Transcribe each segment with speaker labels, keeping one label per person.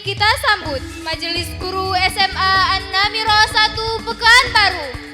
Speaker 1: kita sambut Majelis Guru SMA An-Namiro 1 Pekanbaru.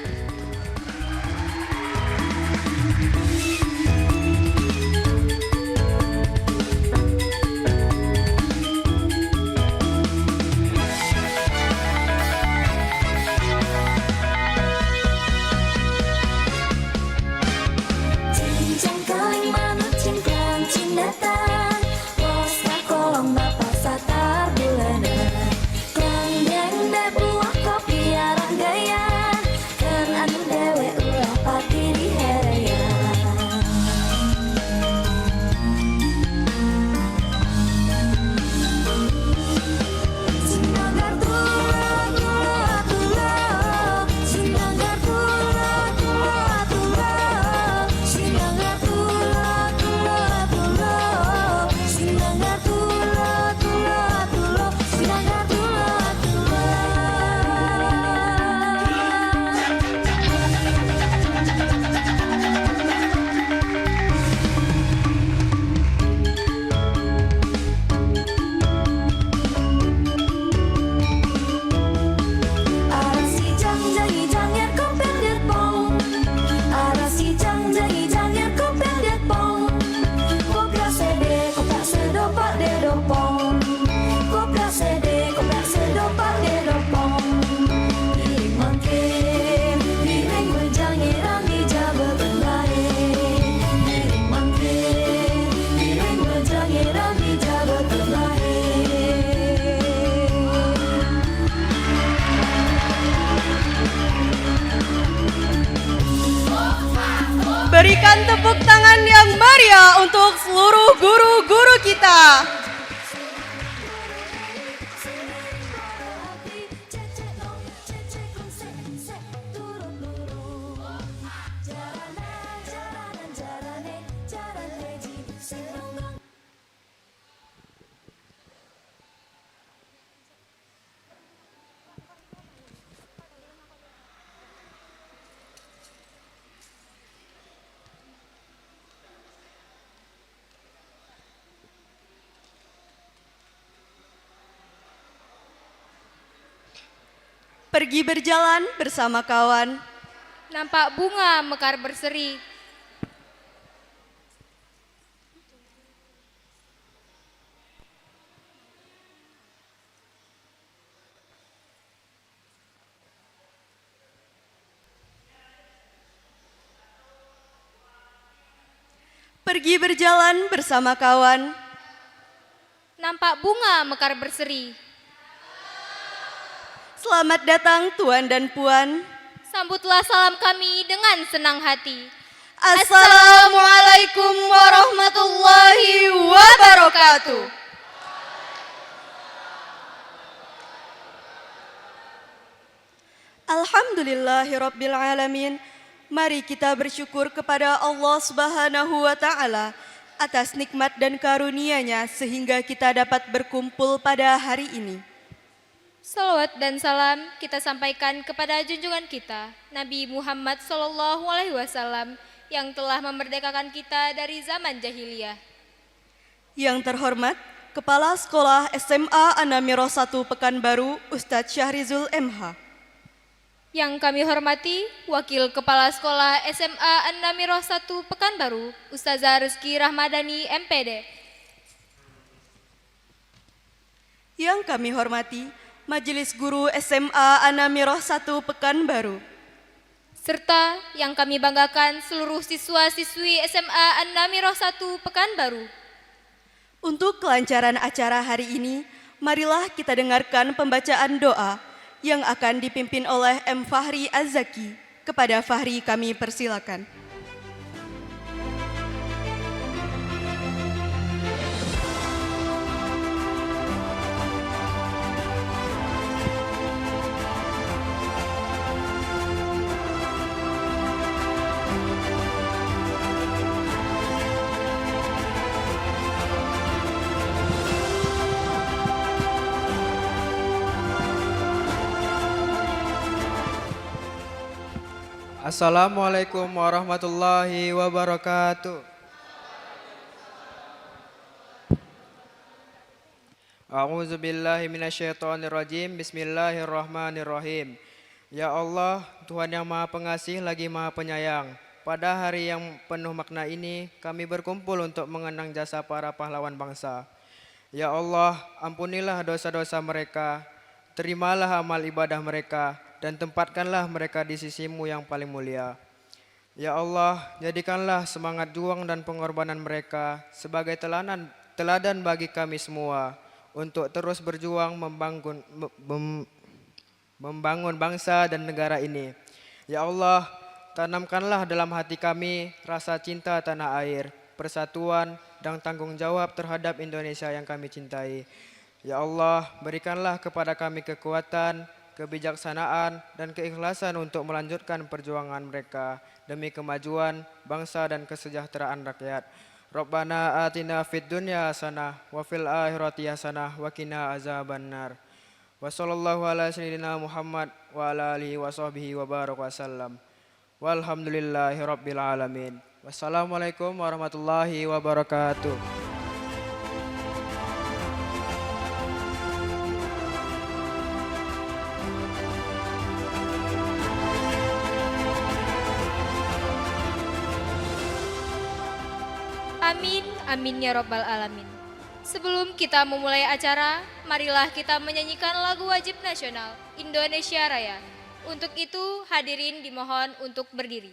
Speaker 2: Berikan tepuk tangan yang meriah untuk seluruh guru-guru kita. Pergi berjalan bersama kawan.
Speaker 1: Nampak bunga mekar berseri.
Speaker 2: Pergi berjalan bersama kawan.
Speaker 1: Nampak bunga mekar berseri.
Speaker 2: Selamat datang Tuan dan Puan.
Speaker 1: Sambutlah salam kami dengan senang hati.
Speaker 2: Assalamualaikum warahmatullahi wabarakatuh. Alhamdulillahirabbil alamin. Mari kita bersyukur kepada Allah Subhanahu wa taala atas nikmat dan karunia-Nya sehingga kita dapat berkumpul pada hari ini.
Speaker 1: Salawat dan salam kita sampaikan kepada junjungan kita, Nabi Muhammad SAW yang telah memerdekakan kita dari zaman jahiliyah.
Speaker 2: Yang terhormat, Kepala Sekolah SMA An-Namiro 1 Pekanbaru, Ustadz Syahrizul MH.
Speaker 1: Yang kami hormati, Wakil Kepala Sekolah SMA An-Namiro 1 Pekanbaru, Ustazah Rizky Rahmadani MPD.
Speaker 2: Yang kami hormati, Majelis Guru SMA An-Namiro 1 Pekanbaru.
Speaker 1: Serta yang kami banggakan seluruh siswa-siswi SMA An-Namiro 1 Pekanbaru.
Speaker 2: Untuk kelancaran acara hari ini, marilah kita dengarkan pembacaan doa yang akan dipimpin oleh M. Fahri Az-Zaki. Kepada Fahri kami persilakan.
Speaker 3: Assalamualaikum warahmatullahi wabarakatuh. A'udzu billahi minasyaitonir rajim. Bismillahirrahmanirrahim. Ya Allah, Tuhan yang Maha Pengasih lagi Maha Penyayang. Pada hari yang penuh makna ini, kami berkumpul untuk mengenang jasa para pahlawan bangsa. Ya Allah, ampunilah dosa-dosa mereka, terimalah amal ibadah mereka, dan tempatkanlah mereka di sisi-Mu yang paling mulia. Ya Allah, jadikanlah semangat juang dan pengorbanan mereka sebagai teladan bagi kami semua untuk terus berjuang membangun bangsa dan negara ini. Ya Allah, tanamkanlah dalam hati kami rasa cinta tanah air, persatuan, dan tanggung jawab terhadap Indonesia yang kami cintai. Ya Allah, berikanlah kepada kami kekuatan, kebijaksanaan, dan keikhlasan untuk melanjutkan perjuangan mereka demi kemajuan bangsa dan kesejahteraan rakyat. Rabbana atina fid dunya hasanah wa fil akhirati hasanah wa qina azabannar. Wa sallallahu ala sayyidina Muhammad wa ala alihi wa sahbihi wa baraka wasallam. Walhamdulillahi rabbil alamin. Wassalamualaikum warahmatullahi wabarakatuh.
Speaker 1: Amin, amin ya robbal alamin. Sebelum kita memulai acara, marilah kita menyanyikan lagu wajib nasional Indonesia Raya. Untuk itu, hadirin dimohon untuk berdiri.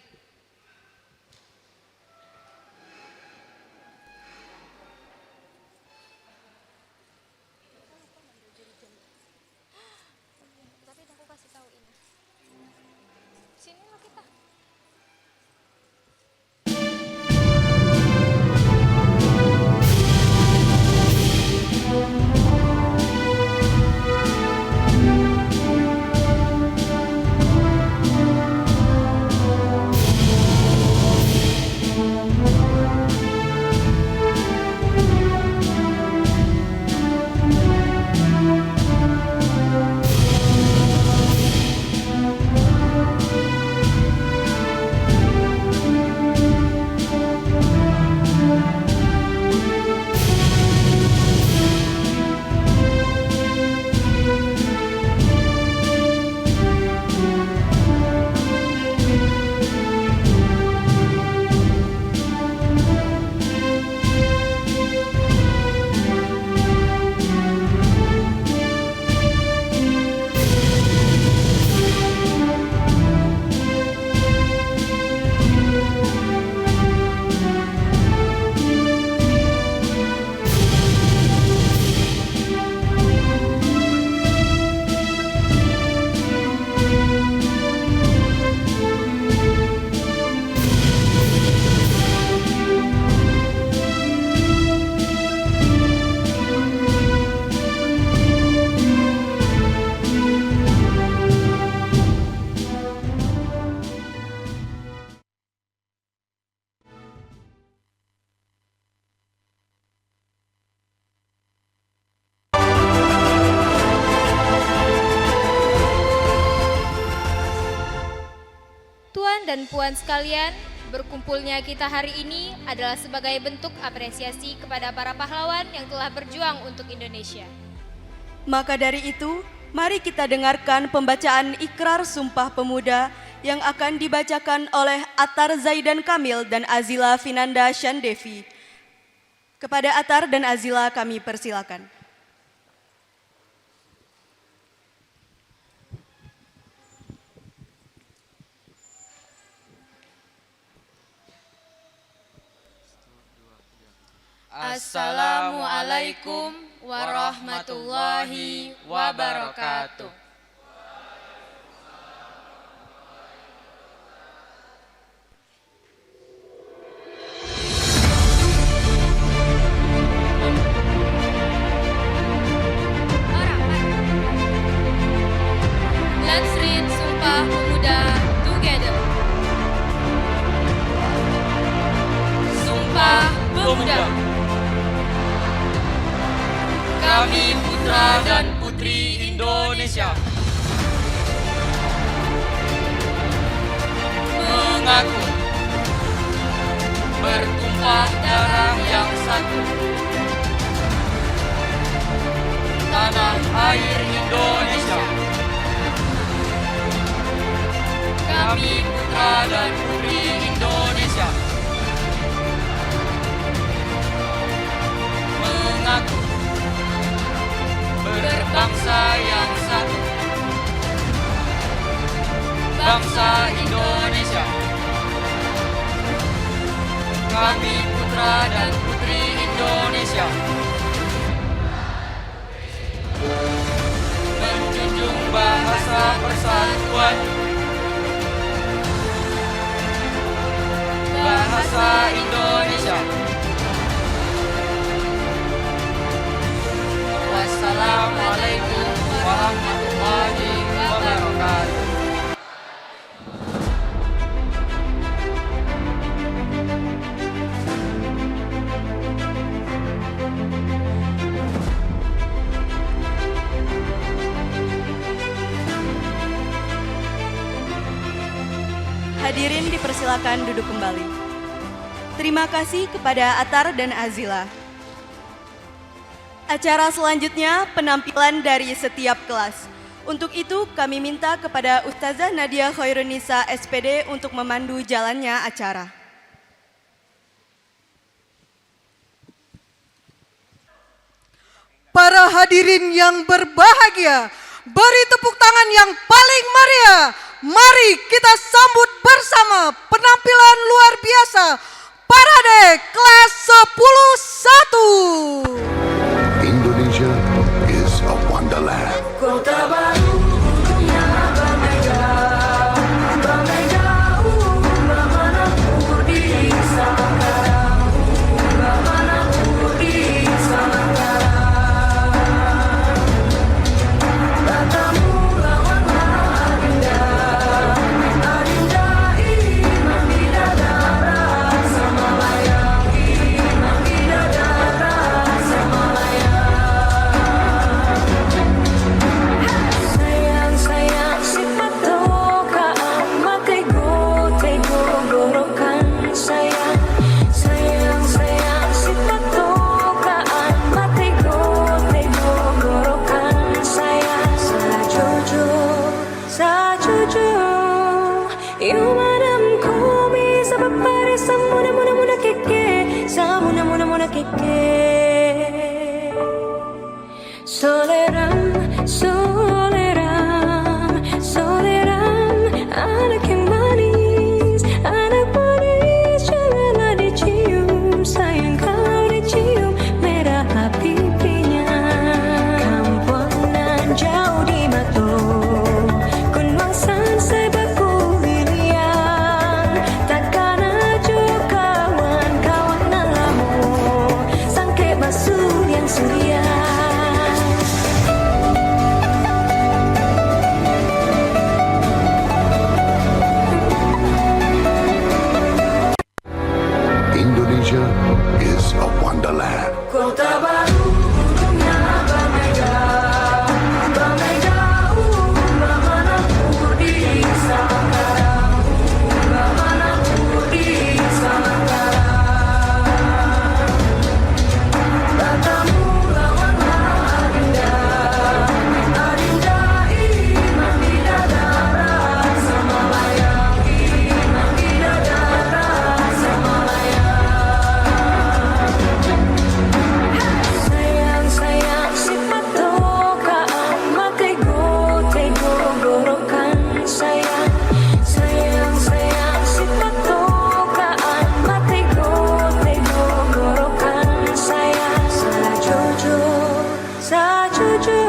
Speaker 1: Dan puan sekalian, berkumpulnya kita hari ini adalah sebagai bentuk apresiasi kepada para pahlawan yang telah berjuang untuk Indonesia.
Speaker 2: Maka dari itu, mari kita dengarkan pembacaan Ikrar Sumpah Pemuda yang akan dibacakan oleh Atar Zaidan Kamil dan Azila Finanda Shandevi. Kepada Atar dan Azila kami persilakan.
Speaker 4: Assalamualaikum warahmatullahi wabarakatuh. Let's read Sumpah Pemuda together. Sumpah Pemuda. Kami putra dan putri Indonesia mengaku bertumpah darah yang satu air Indonesia. Kami putra dan putri Indonesia mengaku berbangsa yang satu, bangsa Indonesia. Kami putra dan putri Indonesia menjunjung bahasa persatuan, bahasa Indonesia. Wassalamualaikum warahmatullahi wabarakatuh.
Speaker 2: Hadirin dipersilakan duduk kembali. Terima kasih kepada Atar dan Azila. Acara selanjutnya penampilan dari setiap kelas. Untuk itu kami minta kepada Ustazah Nadia Khairunisa SPD untuk memandu jalannya acara.
Speaker 5: Para hadirin yang berbahagia, beri tepuk tangan yang paling meriah. Mari kita sambut bersama penampilan luar biasa Parade kelas 10-1.
Speaker 6: Indonesia is a wonderland.
Speaker 7: Kota baru dunia berbeda, berbeda mana di sana, mana di sana. Katamu lawan adinda, adinda iman bidadara sama layang, iman bidadara sama layang. Sayang sayang sifat tokaan makai go gorokan sayang. Sayang sayang sifat tokaan makai go gorokan sayang. Sajojo you madam komi sabab pare samuna muna keke samuna muna keke. Soleram, anak yang manis, janganlah dicium, sayang kalau dicium, merah pipinya. Kampungan jauh di mata, kunwangsan sebaku lilian, takkan aja kawan-kawan nalamu, sangke basuh yang surya.
Speaker 6: Indonesia is a wonderland.
Speaker 7: Kota baru dunia berbeda, berbeda mana di sana, mana di sana. Katamu lawan adinda, adinda iman bidadara sama layang, iman bidadara sama layang. Sayang sayang sifat tokaan makai go gorokan sayang. Sayang sayang sifat tokaan makai go gorokan sayang. Sajojo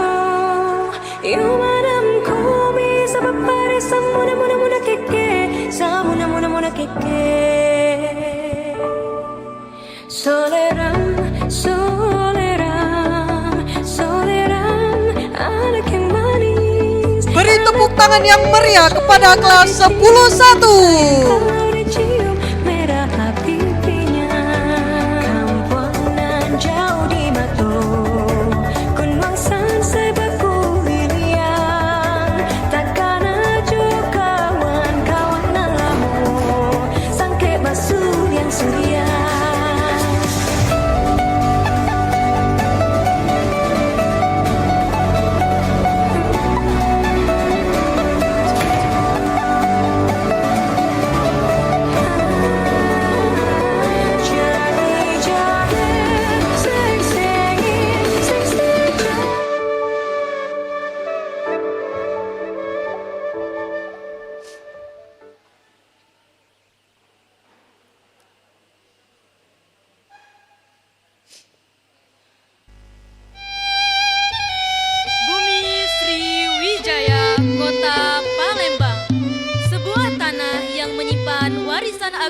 Speaker 7: you madam komi sabab pare samuna muna keke samuna muna keke. Soleram, anak yang manis.
Speaker 5: Beri tepuk tangan yang meriah kepada kelas 10-1.
Speaker 7: Kalau dicium merah pipinya. Kampungan jauh di mata, kunwangsan sebaku lilian, takkan aja kawan-kawan nalamu, sangke basuh yang surya.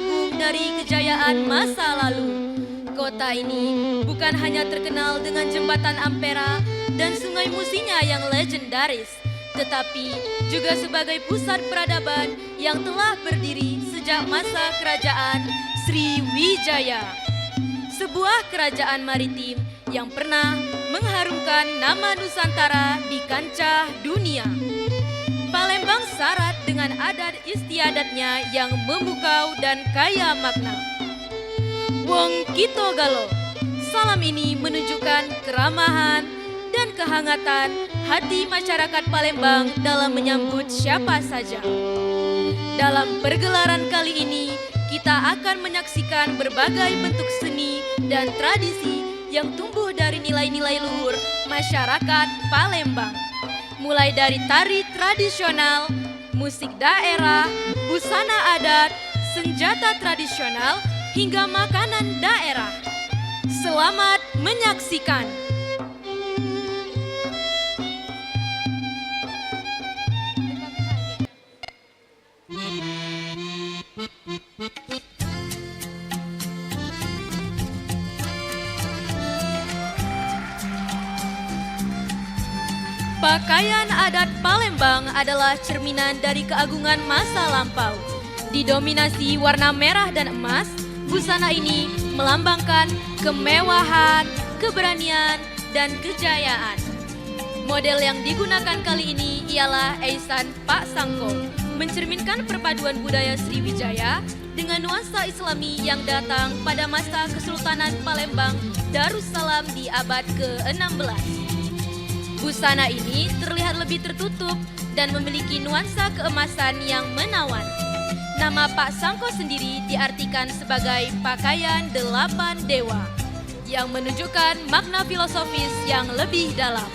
Speaker 8: agung dari kejayaan masa lalu. Kota ini bukan hanya terkenal dengan jembatan Ampera dan sungai Musinya yang legendaris, tetapi juga sebagai pusat peradaban yang telah berdiri sejak masa kerajaan Sriwijaya. Sebuah kerajaan maritim yang pernah mengharumkan nama Nusantara di kancah dunia. Palembang syarat dengan adat istiadatnya yang memukau dan kaya makna. Wong Kito Galo, salam ini menunjukkan keramahan dan kehangatan hati masyarakat Palembang dalam menyambut siapa saja. Dalam pergelaran kali ini, kita akan menyaksikan berbagai bentuk seni dan tradisi yang tumbuh dari nilai-nilai luhur masyarakat Palembang. Mulai dari tari tradisional, musik daerah, busana adat, senjata tradisional, hingga makanan daerah. Selamat menyaksikan. Pakaian adat Palembang adalah cerminan dari keagungan masa lampau. Didominasi warna merah dan emas, busana ini melambangkan kemewahan, keberanian, dan kejayaan. Model yang digunakan kali ini ialah Eisan Pak Sangko, mencerminkan perpaduan budaya Sriwijaya dengan nuansa Islami yang datang pada masa Kesultanan Palembang Darussalam di abad ke-16. Busana ini terlihat lebih tertutup dan memiliki nuansa keemasan yang menawan. Nama Pak Sangko sendiri diartikan sebagai pakaian 8 dewa, yang menunjukkan makna filosofis yang lebih dalam.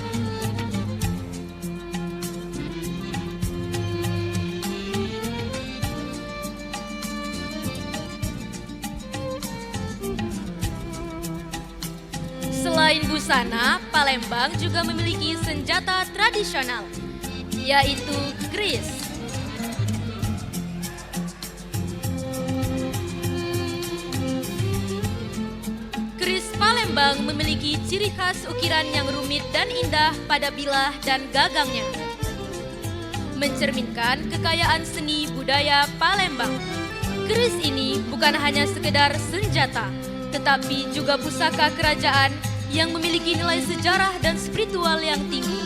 Speaker 8: Selain busana, Palembang juga memiliki senjata tradisional, yaitu keris. Keris Palembang memiliki ciri khas ukiran yang rumit dan indah pada bilah dan gagangnya, mencerminkan kekayaan seni budaya Palembang. Keris ini bukan hanya sekedar senjata, tetapi juga pusaka kerajaan yang memiliki nilai sejarah dan spiritual yang tinggi.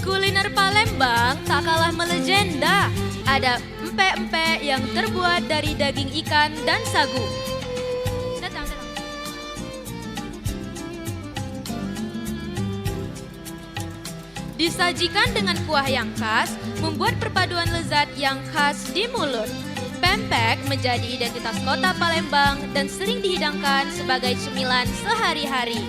Speaker 8: Kuliner Palembang tak kalah melegenda. Ada empek-empek yang terbuat dari daging ikan dan sagu. Disajikan dengan kuah yang khas, membuat perpaduan lezat yang khas di mulut. Pempek menjadi identitas kota Palembang dan sering dihidangkan sebagai cemilan sehari-hari.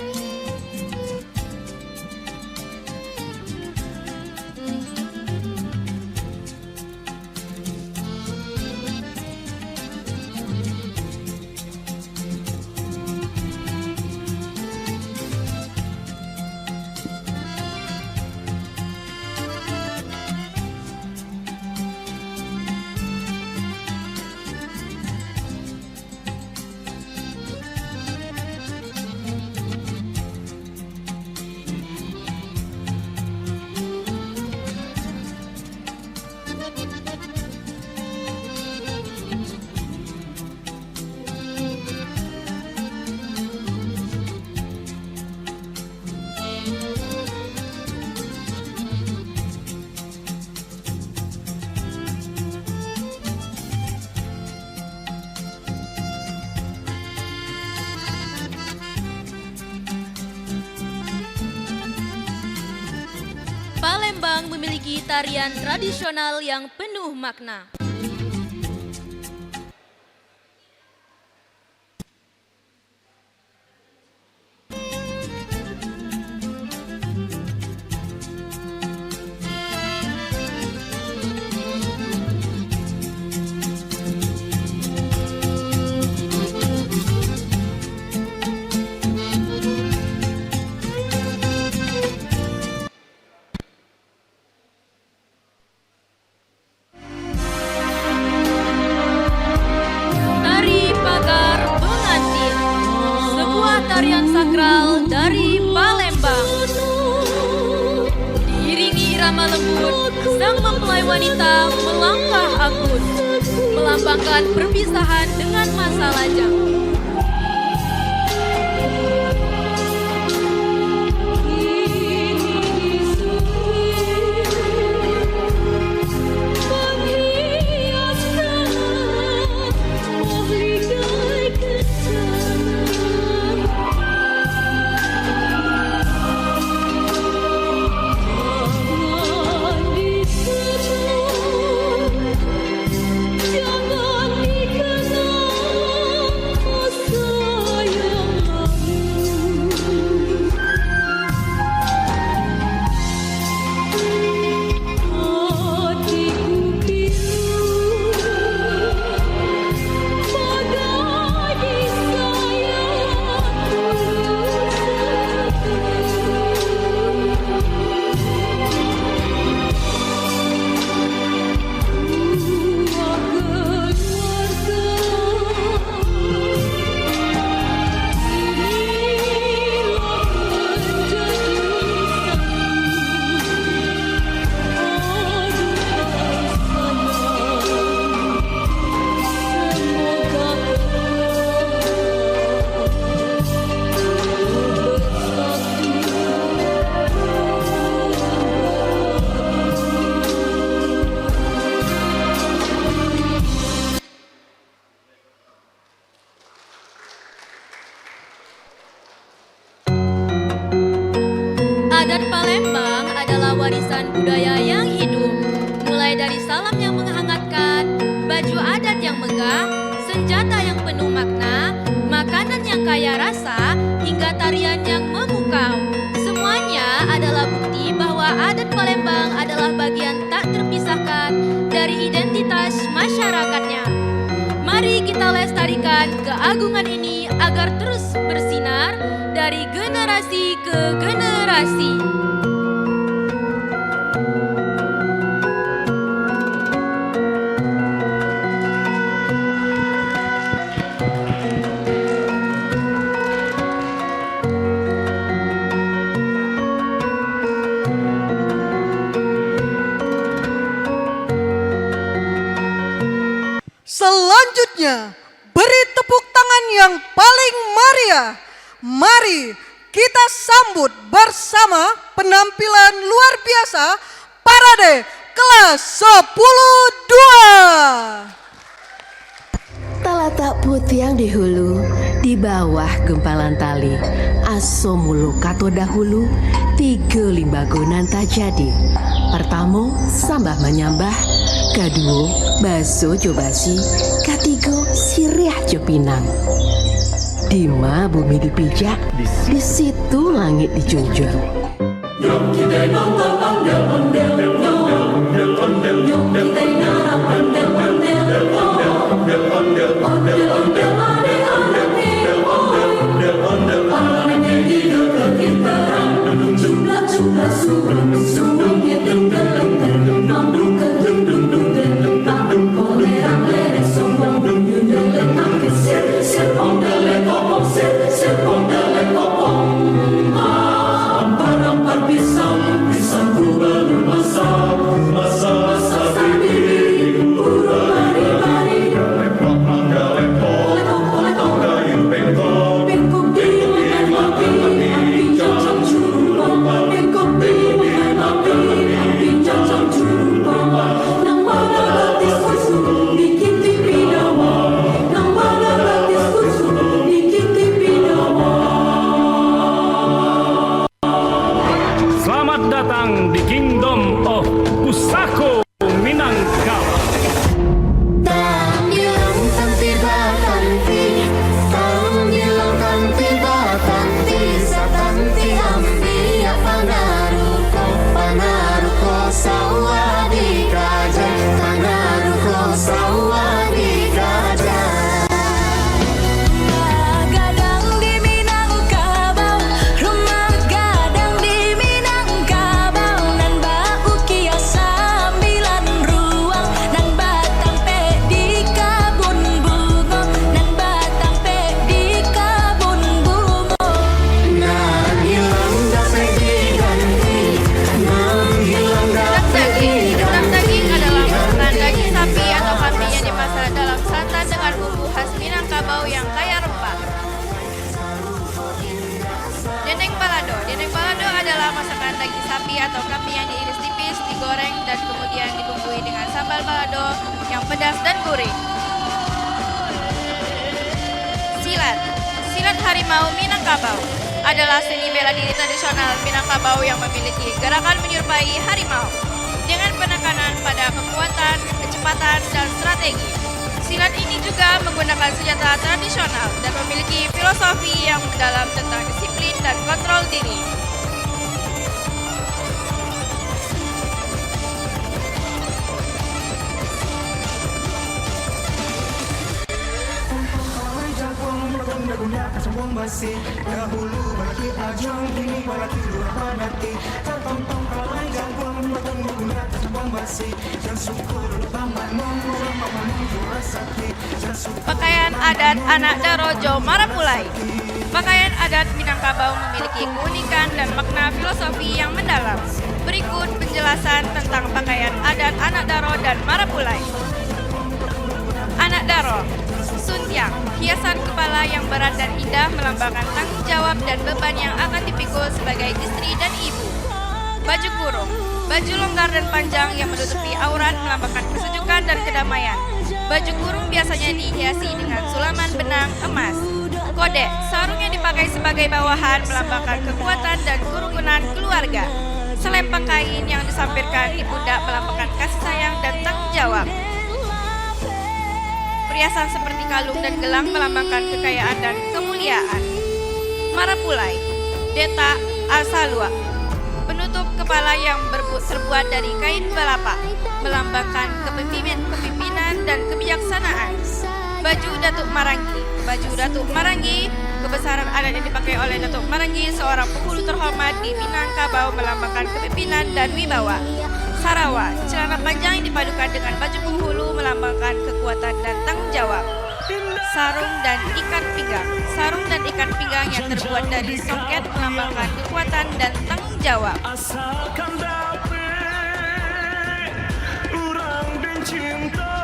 Speaker 8: Palembang memiliki tarian tradisional yang penuh makna. lemah lembut, sang mempelai wanita melangkah anggun, melambangkan perpisahan dengan masa lajang. Adat Palembang adalah warisan budaya yang hidup, mulai dari salam yang menghangatkan, baju adat yang megah, senjata yang penuh makna, makanan yang kaya rasa, hingga tarian yang memukau. Semuanya adalah bukti bahwa adat Palembang adalah bagian tak terpisahkan dari identitas masyarakatnya. Mari kita lestarikan keagungan ini agar terus bersinar dari generasi ke generasi.
Speaker 5: Selanjutnya, beri tepuk tangan yang paling meriah. Mari kita sambut bersama penampilan luar biasa Parade kelas 10-2.
Speaker 9: Talatak putih yang di hulu, di bawah gempalan tali, aso mulu kato dahulu, 3 limbagonan tak jadi. Pertama, sambah menyambah, kedua, baso jobasi, ketiga, siriah jepinang. Dima bumi dipijak, di situ langit dijunjung.
Speaker 7: Rumah gadang di Minangkabau, nan bau kios sambil
Speaker 2: sapi atau kambing yang diiris tipis, digoreng, dan kemudian dibumbui dengan sambal balado yang pedas dan gurih. Silat. Silat harimau Minangkabau adalah seni bela diri tradisional Minangkabau yang memiliki gerakan menyerupai harimau dengan penekanan pada kekuatan, kecepatan, dan strategi. Silat ini juga menggunakan senjata tradisional dan memiliki filosofi yang mendalam tentang disiplin dan kontrol diri. Pakaian adat anak Daro Jo Marapulai. Pakaian adat Minangkabau memiliki keunikan dan makna filosofi yang mendalam. Berikut penjelasan tentang pakaian adat anak Daro dan Marapulai. Anak Daro, suntiang, hiasan kepala yang berat dan indah melambangkan tanggung jawab dan beban yang akan dipikul sebagai istri dan ibu. Baju kurung, baju longgar dan panjang yang menutupi aurat melambangkan kesejukan dan kedamaian. Baju kurung biasanya dihiasi dengan sulaman benang emas. Kodek, sarung yang dipakai sebagai bawahan melambangkan kekuatan dan kerukunan keluarga. Selempang kain yang disampirkan di pundak melambangkan kasih sayang dan tanggung jawab. Perhiasan seperti kalung dan gelang melambangkan kekayaan dan kemuliaan. Marapulai, Deta Asalua, penutup kepala yang terbuat dari kain belapa, melambangkan kepemimpinan dan kebijaksanaan. Baju Datuk Marangi. Baju Datuk Marangi, kebesaran adat yang dipakai oleh Datuk Marangi, seorang penghulu terhormat di Minangkabau, melambangkan kepemimpinan dan wibawa. Sarawa, celana panjang yang dipadukan dengan baju penghulu melambangkan kekuatan dan tanggung jawab. Sarung dan ikat pinggang. Sarung dan ikat pinggang yang terbuat dari soket melambangkan kekuatan dan tanggung jawab.
Speaker 10: Asalkan dapat urang dan cinta,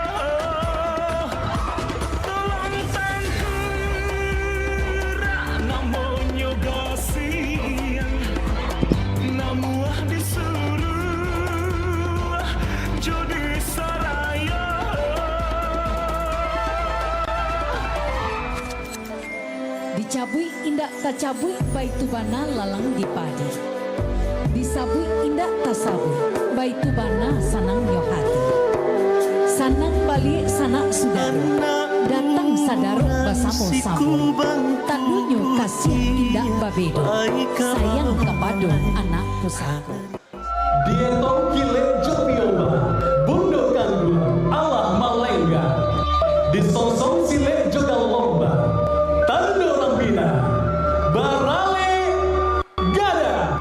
Speaker 10: tolong tangkura namun yoga siang, namuah disuruh jodi saraya.
Speaker 11: Dicabui indak tacabui baitubana lalang dipadi. Disabui indak tasabui baitubana sanang yohati. Sanang balik sanak saudara, datang sadaro basamo-samo. Tandunyo kasih indak babedo, sayang kepada anak pusaka.
Speaker 10: Dietong kile jopioba, bundo kanggu ala malengga. Disongsong sile juga lomba, tando lambina, barale gada.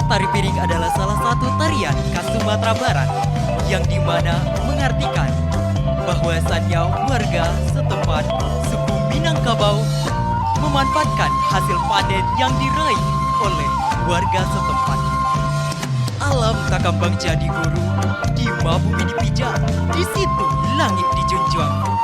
Speaker 12: Tari piring adalah salah satu tarian khas Sumatera Barat yang dimana mengartikan bahwasannya warga setempat suku Minangkabau memanfaatkan hasil panen yang diraih oleh warga setempat. Alam takambang jadi guru, di bumi dipijak, di situ langit dijunjung.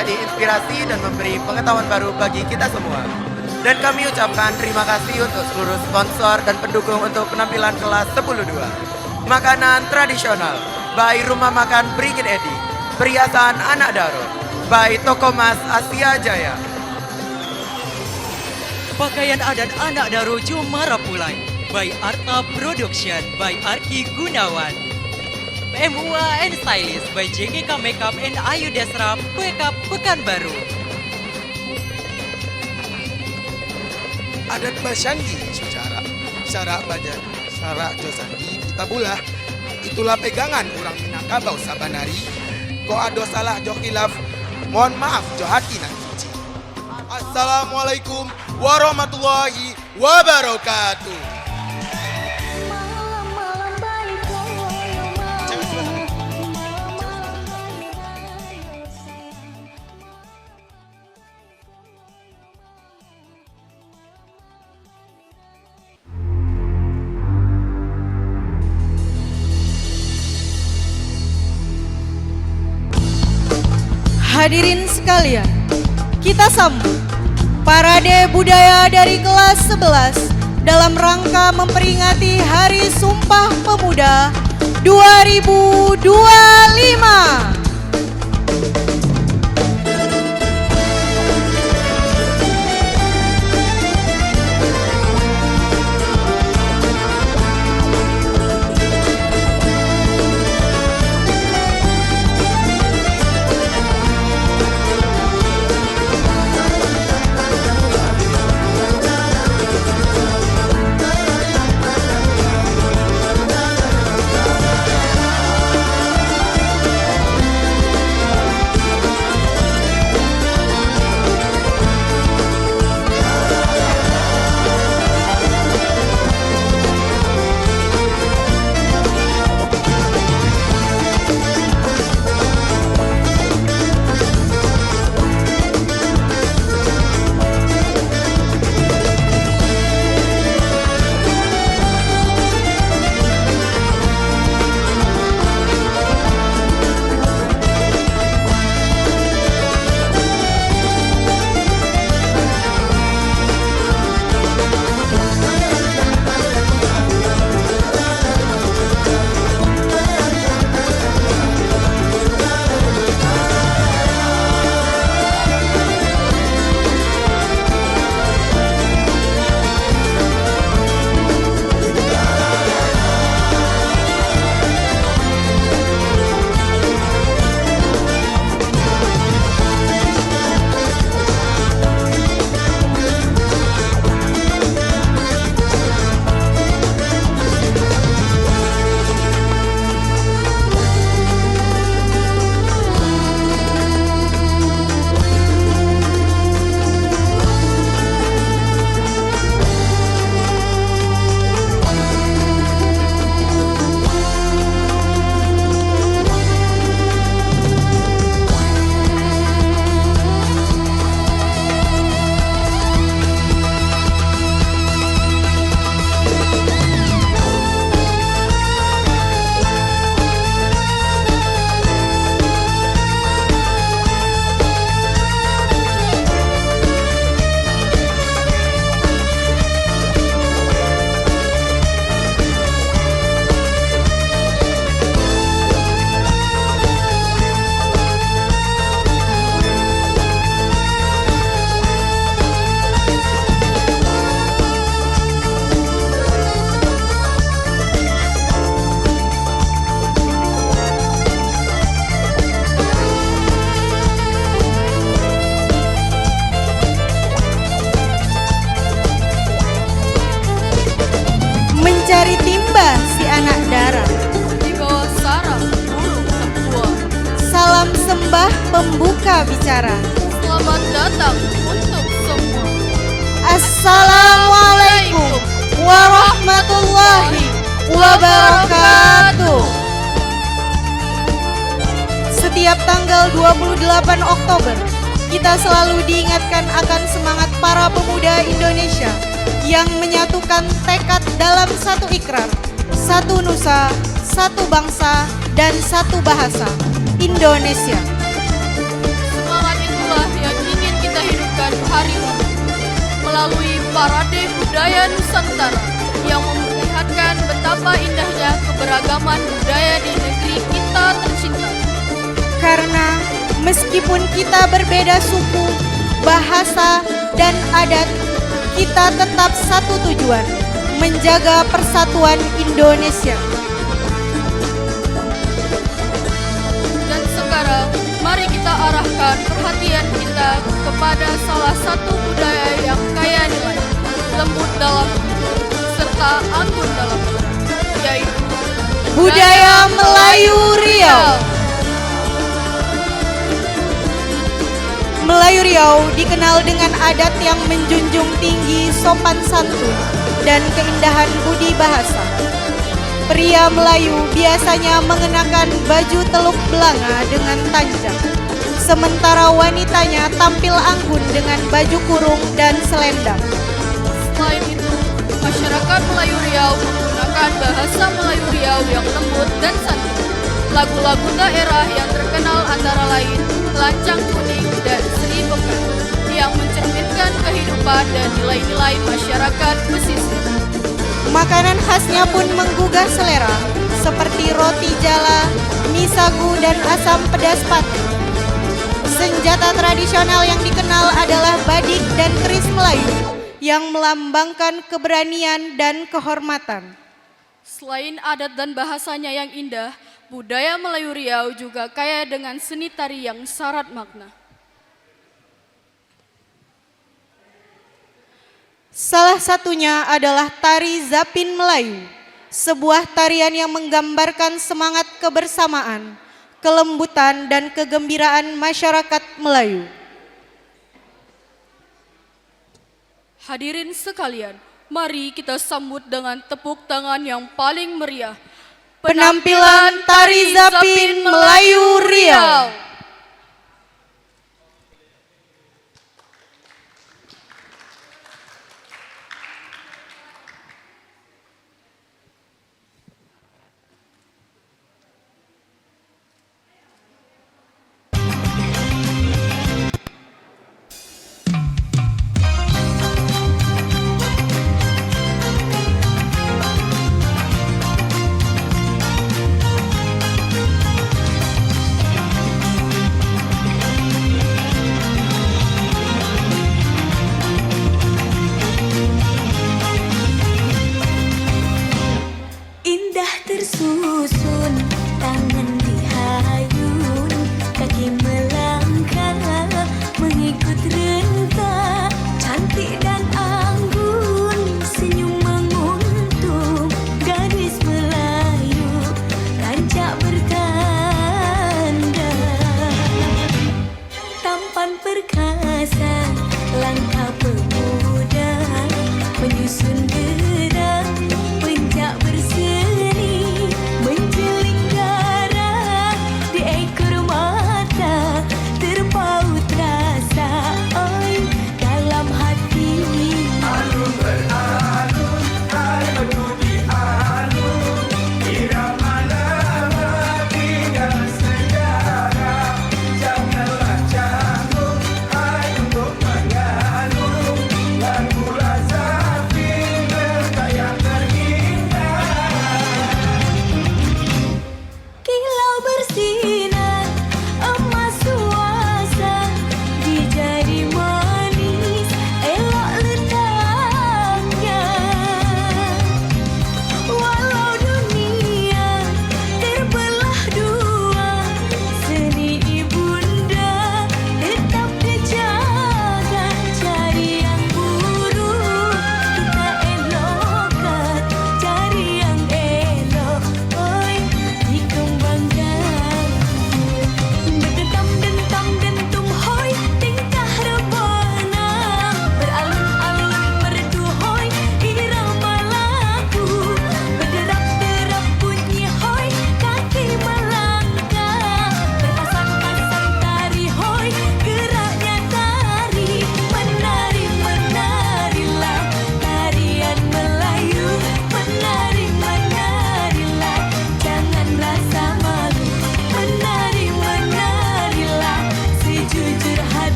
Speaker 13: menjadi inspirasi dan memberi pengetahuan baru bagi kita semua. Dan kami ucapkan terima kasih untuk seluruh sponsor dan pendukung untuk penampilan kelas 10-2. Makanan tradisional by Rumah Makan Brigit Edi, perhiasan Anak Daro by Toko Mas Asia Jaya.
Speaker 12: Pakaian adat Anak Daro Jomara Pulai by Arta Production by Arki Gunawan. PMUA and Stylist by JGK Makeup and Ayu Desra Makeup Pekanbaru.
Speaker 14: Adat Basyandi secara Syara Bajan Syara Josandi kita bulah itulah pegangan orang Minangkabau sabanari ko ado salah jo khilaf mohon maaf jo hati nan suci. Assalamualaikum warahmatullahi wabarakatuh.
Speaker 5: Hadirin sekalian, kita sambut parade budaya dari kelas 11 dalam rangka memperingati Hari Sumpah Pemuda 2025. menyembah pembuka bicara.
Speaker 8: Selamat datang untuk semua.
Speaker 5: Assalamualaikum warahmatullahi wabarakatuh. Setiap tanggal 28 Oktober, kita selalu diingatkan akan semangat para pemuda Indonesia yang menyatukan tekad dalam satu ikrar, satu nusa, satu bangsa, dan satu bahasa, Indonesia.
Speaker 8: Semangat itulah yang ingin kita hidupkan hari ini melalui Parade Budaya Nusantara yang memperlihatkan betapa indahnya keberagaman budaya di negeri kita tercinta.
Speaker 5: Karena meskipun kita berbeda suku, bahasa, dan adat, kita tetap satu tujuan, menjaga persatuan Indonesia.
Speaker 8: Dan sekarang, mari kita arahkan perhatian kita kepada salah satu budaya yang kaya nilai, lembut dalam tutur, serta anggun dalam gerak, yaitu
Speaker 5: Budaya Melayu Riau. Melayu Riau dikenal dengan adat yang menjunjung tinggi sopan santun dan keindahan budi bahasa. Pria Melayu biasanya mengenakan baju teluk belanga dengan tanjak, sementara wanitanya tampil anggun dengan baju kurung dan selendang.
Speaker 8: Selain itu, masyarakat Melayu Riau menggunakan bahasa Melayu Riau yang lembut dan santun. Lagu-lagu daerah yang terkenal antara lain Lancang Kuning dan Seri Bekan yang mencerminkan kehidupan dan nilai-nilai masyarakat pesisir.
Speaker 5: Makanan khasnya pun menggugah selera, seperti roti jala, mie sagu, dan asam pedas pati. Senjata tradisional yang dikenal adalah badik dan keris Melayu yang melambangkan keberanian dan kehormatan.
Speaker 8: Selain adat dan bahasanya yang indah, budaya Melayu Riau juga kaya dengan seni tari yang syarat makna.
Speaker 5: Salah satunya adalah tari Zapin Melayu, sebuah tarian yang menggambarkan semangat kebersamaan, kelembutan, dan kegembiraan masyarakat Melayu.
Speaker 8: Hadirin sekalian, mari kita sambut dengan tepuk tangan yang paling meriah
Speaker 5: penampilan tari Zapin Melayu Riau.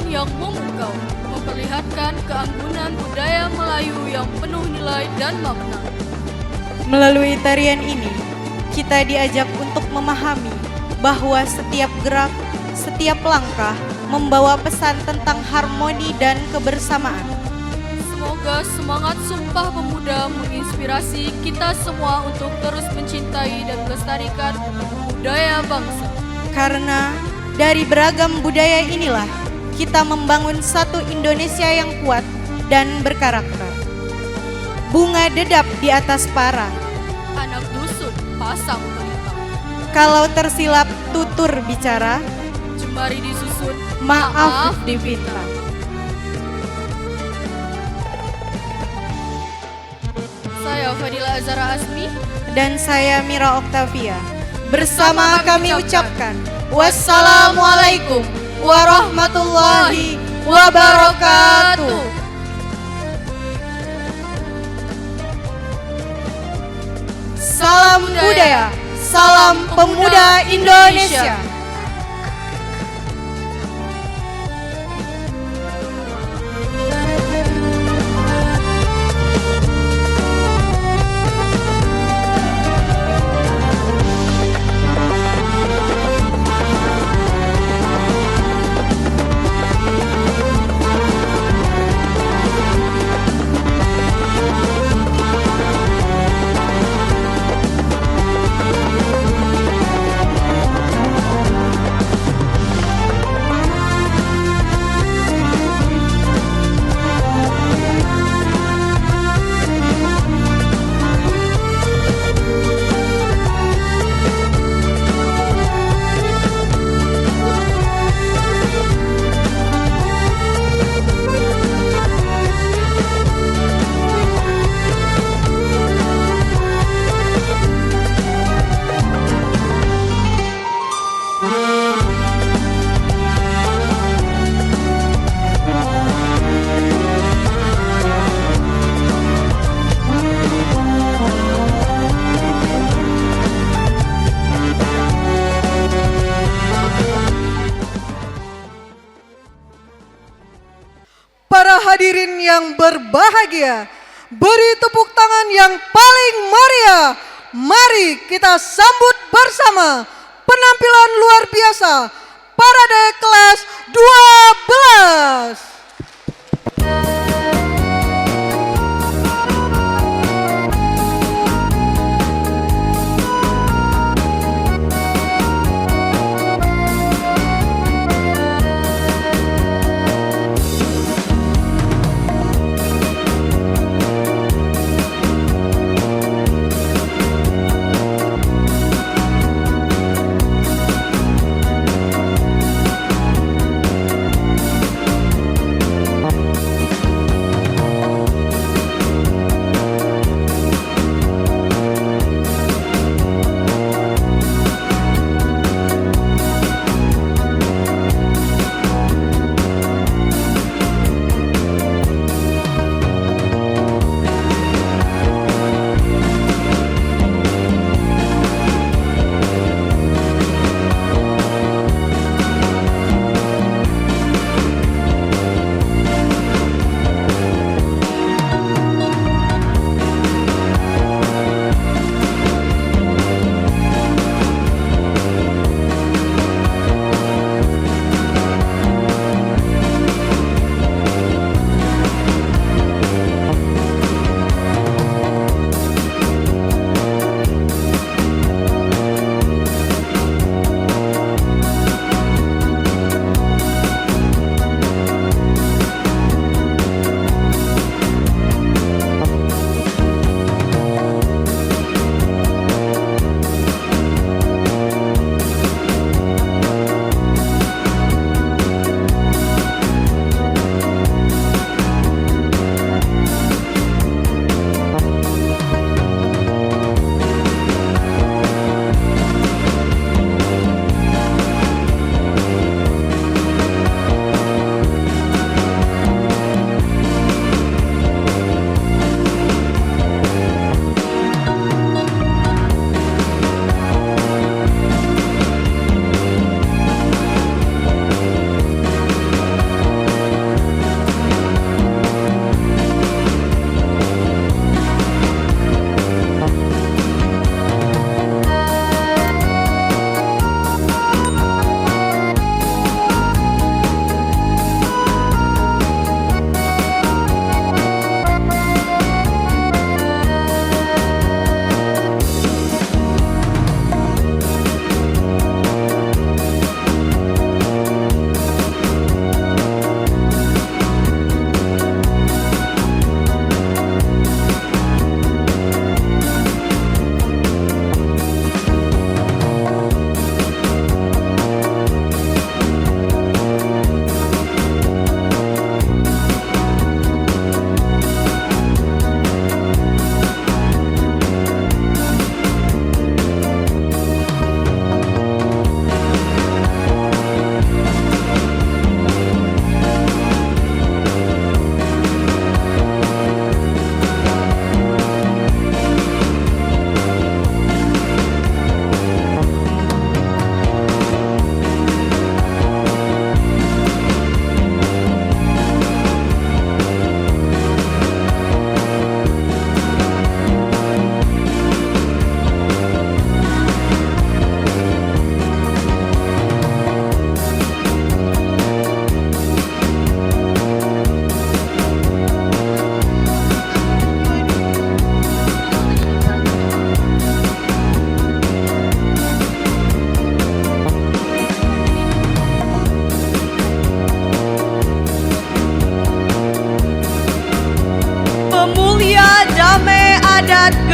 Speaker 15: yang memukau, memperlihatkan keanggunan budaya Melayu yang penuh nilai dan makna.
Speaker 16: Melalui tarian ini, kita diajak untuk memahami bahwa setiap gerak, setiap langkah membawa pesan tentang harmoni dan kebersamaan.
Speaker 15: Semoga semangat Sumpah Pemuda menginspirasi kita semua untuk terus mencintai dan melestarikan budaya bangsa.
Speaker 16: Karena dari beragam budaya inilah kita membangun satu Indonesia yang kuat dan berkarakter. Bunga dedap di atas para,
Speaker 15: Anak dusun pasang pelita.
Speaker 16: kalau tersilap tutur bicara,
Speaker 15: Jemari disusun,
Speaker 16: maaf dipita.
Speaker 15: Saya Fadila Azara Asmi.
Speaker 16: Dan saya Mira Oktavia. Bersama kami ucapkan wassalamualaikum warahmatullahi wabarakatuh. Salam budaya, salam pemuda Indonesia.
Speaker 5: Para hadirin yang berbahagia, beri tepuk tangan yang paling meriah. Mari kita sambut bersama penampilan luar biasa Parade kelas 12.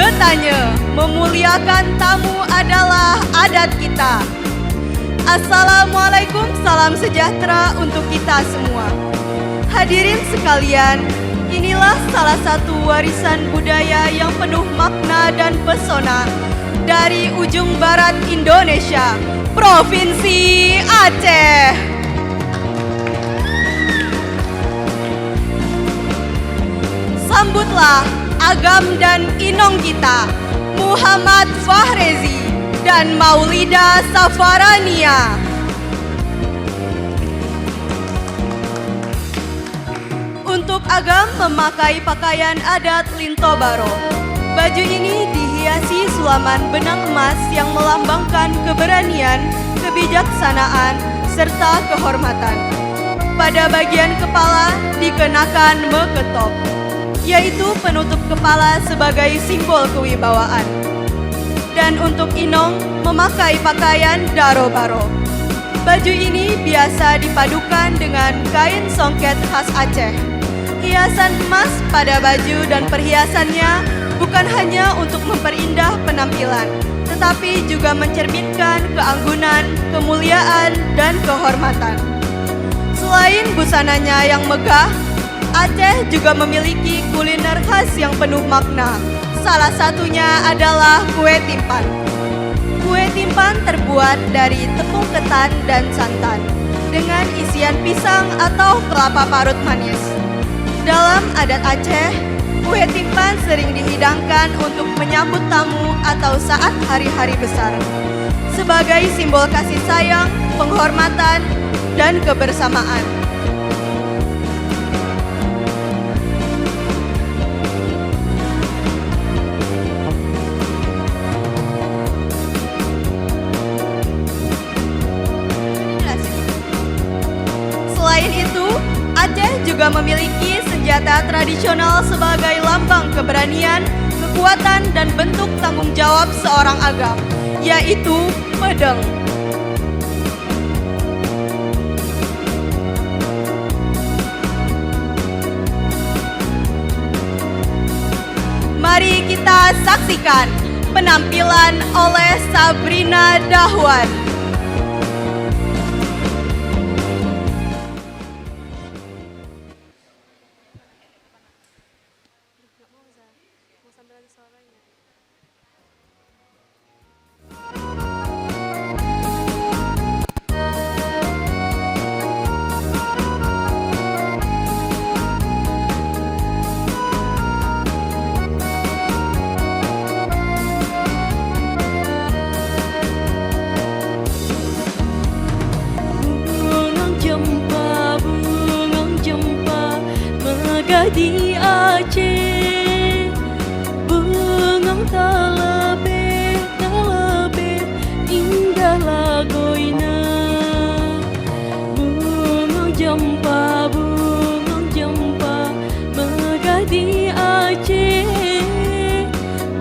Speaker 2: Katanya, memuliakan tamu adalah adat kita. Assalamualaikum, salam sejahtera untuk kita semua. Hadirin sekalian, inilah salah satu warisan budaya yang penuh makna dan pesona dari ujung barat Indonesia, Provinsi Aceh. Sambutlah Agam dan Inong kita, Muhammad Fahrezi dan Maulida Safarania. Untuk Agam memakai pakaian adat Linto Baro. Baju ini dihiasi sulaman benang emas yang melambangkan keberanian, kebijaksanaan, serta kehormatan. Pada bagian kepala dikenakan meketop, yaitu penutup kepala sebagai simbol kewibawaan. Dan untuk Inong memakai pakaian Daro Baro. Baju ini biasa dipadukan dengan kain songket khas Aceh. Hiasan emas pada baju dan perhiasannya bukan hanya untuk memperindah penampilan, tetapi juga mencerminkan keanggunan, kemuliaan, dan kehormatan. Selain busananya yang megah, Aceh juga memiliki kuliner khas yang penuh makna. Salah satunya adalah kue timpan. Kue timpan terbuat dari tepung ketan dan santan dengan isian pisang atau kelapa parut manis. Dalam adat Aceh, kue timpan sering dihidangkan untuk menyambut tamu atau saat hari-hari besar sebagai simbol kasih sayang, penghormatan, dan kebersamaan. Selain itu, Aceh juga memiliki senjata tradisional sebagai lambang keberanian, kekuatan, dan bentuk tanggung jawab seorang Agam, yaitu pedang. Mari kita saksikan penampilan oleh Sabrina Dahwan.
Speaker 7: Di Aceh, bungang tak lebih indah lagoina. Bungang jempa megah di Aceh,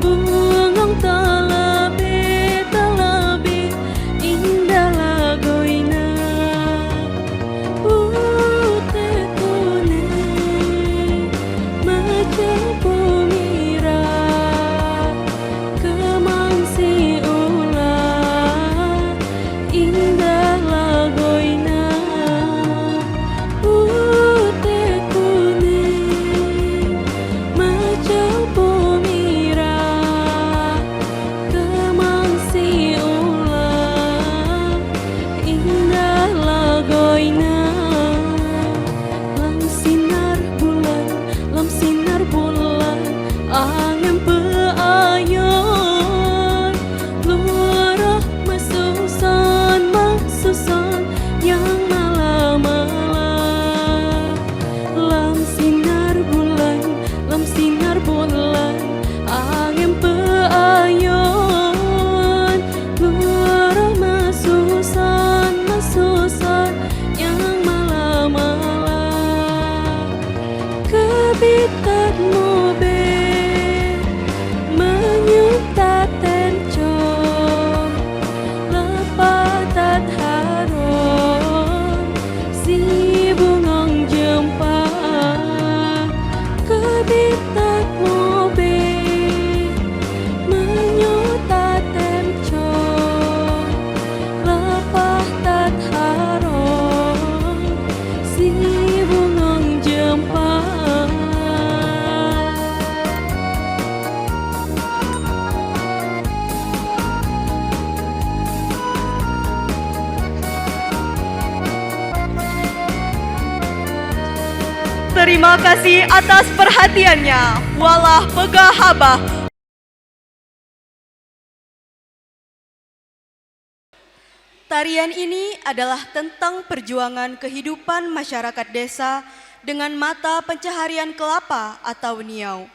Speaker 7: bungang tak lebih indah lagoina. Putih kuning macam
Speaker 2: terima kasih atas perhatiannya. Walah pegahabah. Tarian ini adalah tentang perjuangan kehidupan masyarakat desa dengan mata pencaharian kelapa atau niau.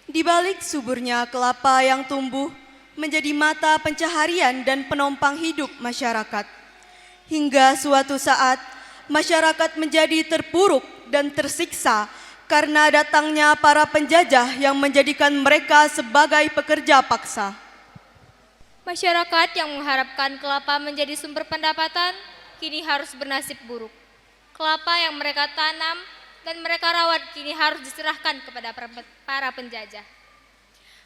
Speaker 2: Di balik suburnya kelapa yang tumbuh menjadi mata pencaharian dan penopang hidup masyarakat. Hingga suatu saat masyarakat menjadi terpuruk dan tersiksa karena datangnya para penjajah yang menjadikan mereka sebagai pekerja paksa.
Speaker 1: Masyarakat yang mengharapkan kelapa menjadi sumber pendapatan, kini harus bernasib buruk. Kelapa yang mereka tanam dan mereka rawat kini harus diserahkan kepada para penjajah.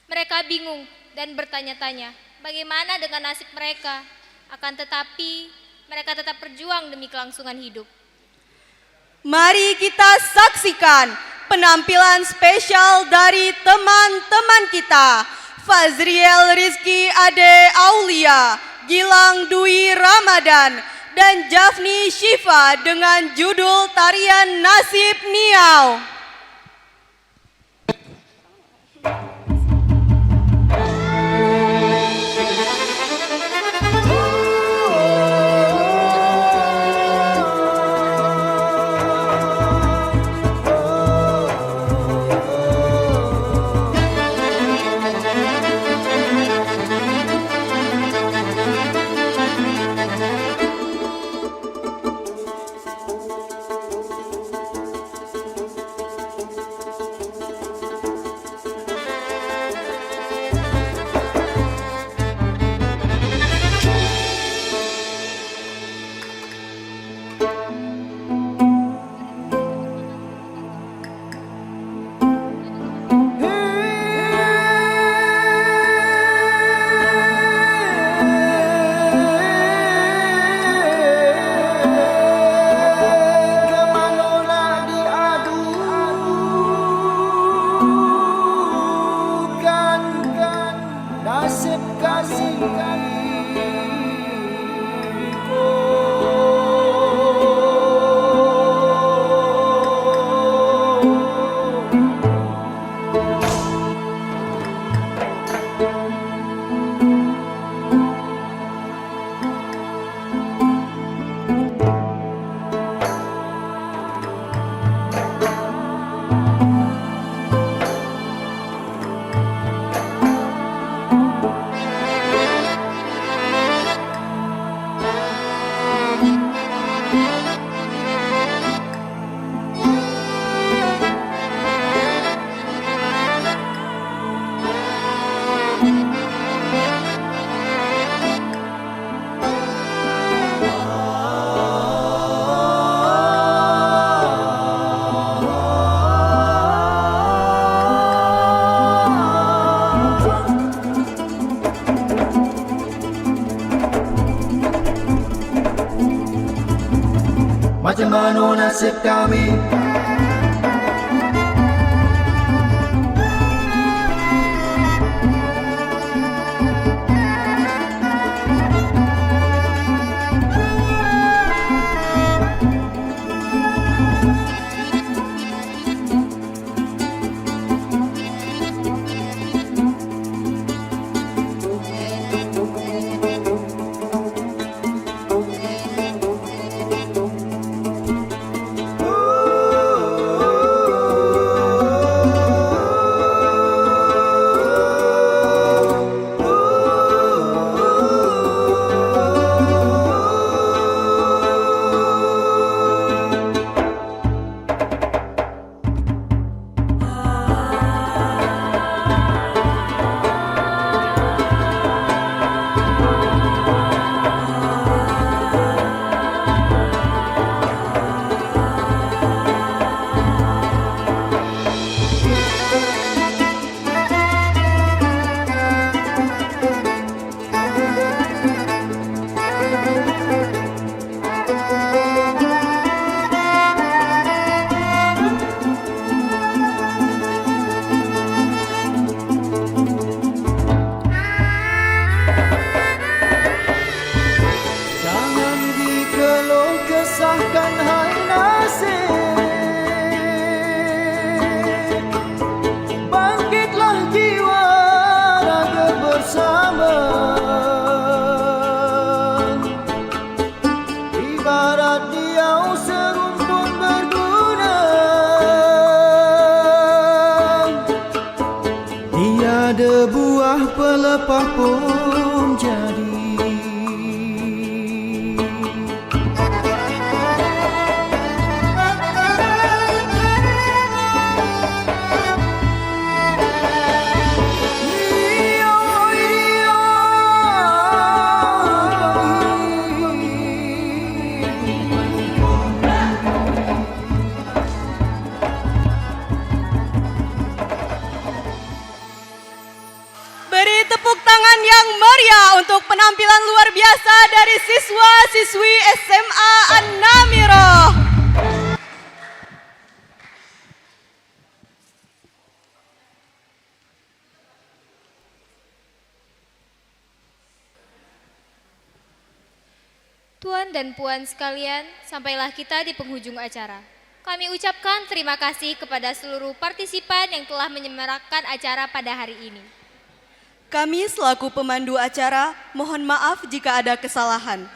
Speaker 1: Mereka bingung dan bertanya-tanya, bagaimana dengan nasib mereka? Akan tetapi, mereka tetap berjuang demi kelangsungan hidup.
Speaker 2: Mari kita saksikan penampilan spesial dari teman-teman kita. Fazriel Rizky Ade Aulia, Gilang Dwi Ramadan, dan Jafni Syifa dengan judul tarian Nasib Niau.
Speaker 17: Macam mana nasib kami? Jangan dikeluh kesahkan hai nasib. apapun jadi.
Speaker 2: Beri tepuk tangan yang meriah untuk penampilan luar biasa dari siswa-siswi SMA An-Namirah.
Speaker 1: Tuan dan puan sekalian, sampailah kita di penghujung acara. Kami ucapkan terima kasih kepada seluruh partisipan yang telah menyemarakkan acara pada hari ini.
Speaker 2: Kami selaku pemandu acara, mohon maaf jika ada kesalahan.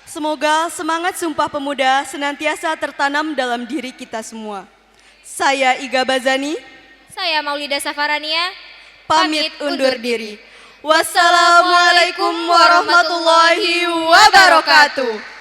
Speaker 2: Semoga semangat Sumpah Pemuda senantiasa tertanam dalam diri kita semua. Saya Iga Bazani.
Speaker 1: Saya Maulida Safarania.
Speaker 2: Pamit undur diri. Wassalamualaikum warahmatullahi wabarakatuh.